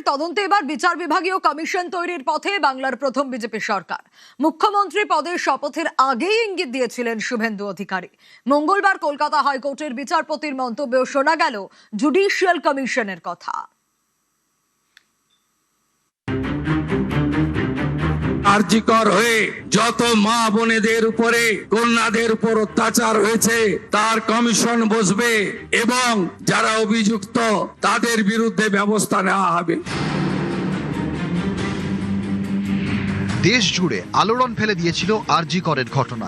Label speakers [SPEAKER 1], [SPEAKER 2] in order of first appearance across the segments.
[SPEAKER 1] তদন্তে এবার বিচার বিভাগীয় কমিশন তৈরির পথে বাংলার প্রথম বিজেপি সরকার। মুখ্যমন্ত্রী পদের শপথের আগেই ইঙ্গিত দিয়েছিলেন শুভেন্দু অধিকারী। মঙ্গলবার কলকাতা হাইকোর্টের বিচারপতির মন্তব্যেও শোনা গেল জুডিশিয়াল কমিশনের কথা।
[SPEAKER 2] আরজিকর হয়ে যত মা বোনেদের উপরে কন্যাদের উপর অত্যাচার হয়েছে তার কমিশন বসবে এবং যারা অভিযুক্ত তাদের বিরুদ্ধে ব্যবস্থা নেওয়া হবে।
[SPEAKER 3] দেশ জুড়ে আলোড়ন ফেলে দিয়েছিল আরজিকরের ঘটনা।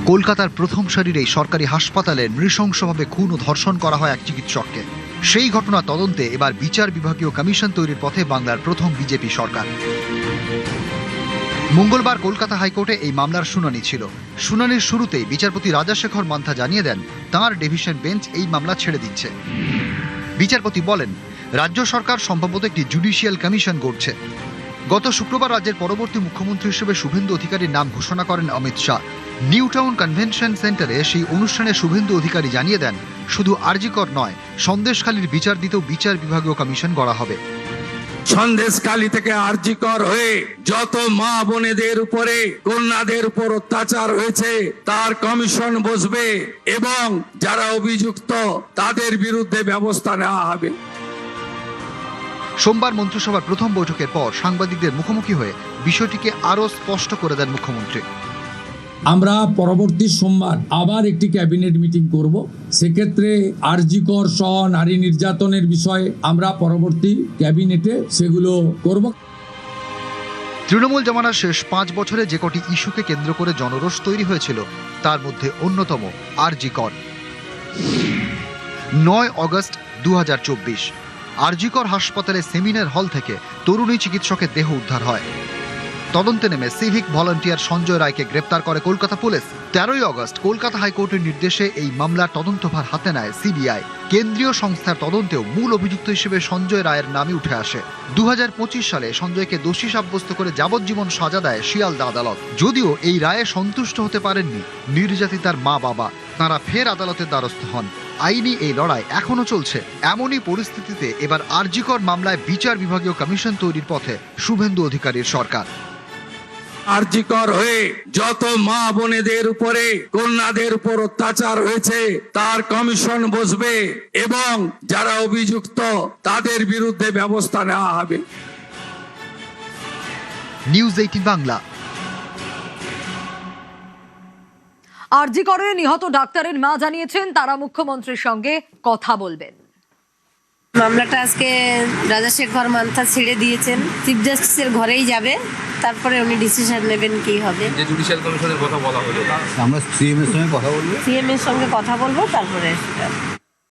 [SPEAKER 3] কলকাতার প্রথম সারির এই সরকারি হাসপাতালে নৃশংসভাবে খুন ও ধর্ষণ করা হয় এক চিকিৎসককে। সেই ঘটনা তদন্তে এবার বিচার বিভাগীয় কমিশন তৈরির পথে বাংলার প্রথম বিজেপি সরকার। মঙ্গলবার কলকাতা হাইকোর্টে এই মামলার শুনানি ছিল। শুনানির শুরুতেই বিচারপতি রাজাশেখর মান্থা জানিয়ে দেন তাঁর ডিভিশন বেঞ্চ এই মামলা ছেড়ে দিচ্ছে। বিচারপতি বলেন, রাজ্য সরকার সম্ভবত একটি জুডিশিয়াল কমিশন গড়ছে। গত শুক্রবার রাজ্যের পরবর্তী মুখ্যমন্ত্রী হিসেবে শুভেন্দু অধিকারীর নাম ঘোষণা করেন Amit Shah. New town convention সেন্টারে সেই অনুষ্ঠানে শুভেন্দু অধিকারী জানিয়ে দেন, শুধু আরজিকর নয়, সন্দেশখালীর বিচার দিতেও বিচার বিভাগীয় কমিশন গড়া হবে।
[SPEAKER 2] সন্দেশখালী থেকে আরজিকর হয়ে যত মা বোনেদের উপরে কন্যাদের উপর অত্যাচার হয়েছে তার কমিশন বসবে এবং যারা অভিযুক্ত তাদের বিরুদ্ধে ব্যবস্থা নেওয়া হবে।
[SPEAKER 3] সোমবার মন্ত্রিসভার প্রথম বৈঠকের পর সাংবাদিকদের মুখোমুখি হয়ে বিষয়টিকে আরও স্পষ্ট করে দেন মুখ্যমন্ত্রী।
[SPEAKER 4] আমরা পরবর্তী সোমবার আবার একটি ক্যাবিনেট মিটিং করব। সেক্ষেত্রে আরজিকর সহ নারী নির্যাতনের বিষয়ে আমরা পরবর্তী ক্যাবিনেটে সেগুলো করব।
[SPEAKER 3] তৃণমূল জমানার শেষ 5 বছরে যে কটি ইস্যুকে কেন্দ্র করে জনরোষ তৈরি হয়েছিল তার মধ্যে অন্যতম আরজিকর। 9 আগস্ট 2024 আরজিকর হাসপাতালে সেমিনার হল থেকে তরুণী চিকিৎসকের দেহ উদ্ধার হয়। তদন্তে নেমে সিভিক ভলান্টিয়ার সঞ্জয় রায়কে গ্রেপ্তার করে কলকাতা পুলিশ। 13 আগস্ট কলকাতা হাইকোর্টের নির্দেশে এই মামলার তদন্তভার হাতে নেয় সিবিআই। কেন্দ্রীয় সংস্থার তদন্তেও মূল অভিযুক্ত হিসেবে সঞ্জয় রায়ের নামই উঠে আসে। 2025 সালে সঞ্জয়কে দোষী সাব্যস্ত করে যাবজ্জীবন সাজা দেয় শিয়ালদা আদালত। যদিও এই রায়ে সন্তুষ্ট হতে পারেননি নির্যাতিতার মা বাবা, তাঁরা ফের আদালতের দ্বারস্থ হন। আইনি এই লড়াই এখনো চলছে। এমনই পরিস্থিতিতে এবার আরজিকর মামলায় বিচার বিভাগীয় কমিশন তৈরির পথে শুভেন্দু অধিকারীর সরকার।
[SPEAKER 2] আরজিকর হয়ে যত মা বোনেদের উপরে কন্যাদের উপর অত্যাচার হয়েছে তার কমিশন বসবে এবং যারা অভিযুক্ত তাদের বিরুদ্ধে ব্যবস্থা নেওয়া হবে।
[SPEAKER 3] নিউজ 18 বাংলা।
[SPEAKER 1] আরজিকরে নিহত ডাক্তারের মা জানিয়েছেন তারা মুখ্যমন্ত্রীর সঙ্গে কথা বলবেন।
[SPEAKER 5] মামলাটা আজকে রাজাশেখর মান্থা ছেড়ে দিয়েছেন, চিফ জাস্টিসের ঘরেই যাবে, তারপরে উনি ডিসিশন নেবেন কি হবে।
[SPEAKER 6] যে জুডিশিয়াল কমিশনের কথা বলা হলো,
[SPEAKER 7] আমরা সিএম এর সঙ্গে কথা বলবো,
[SPEAKER 5] সিএম এর সঙ্গে কথা বলবো, তারপরে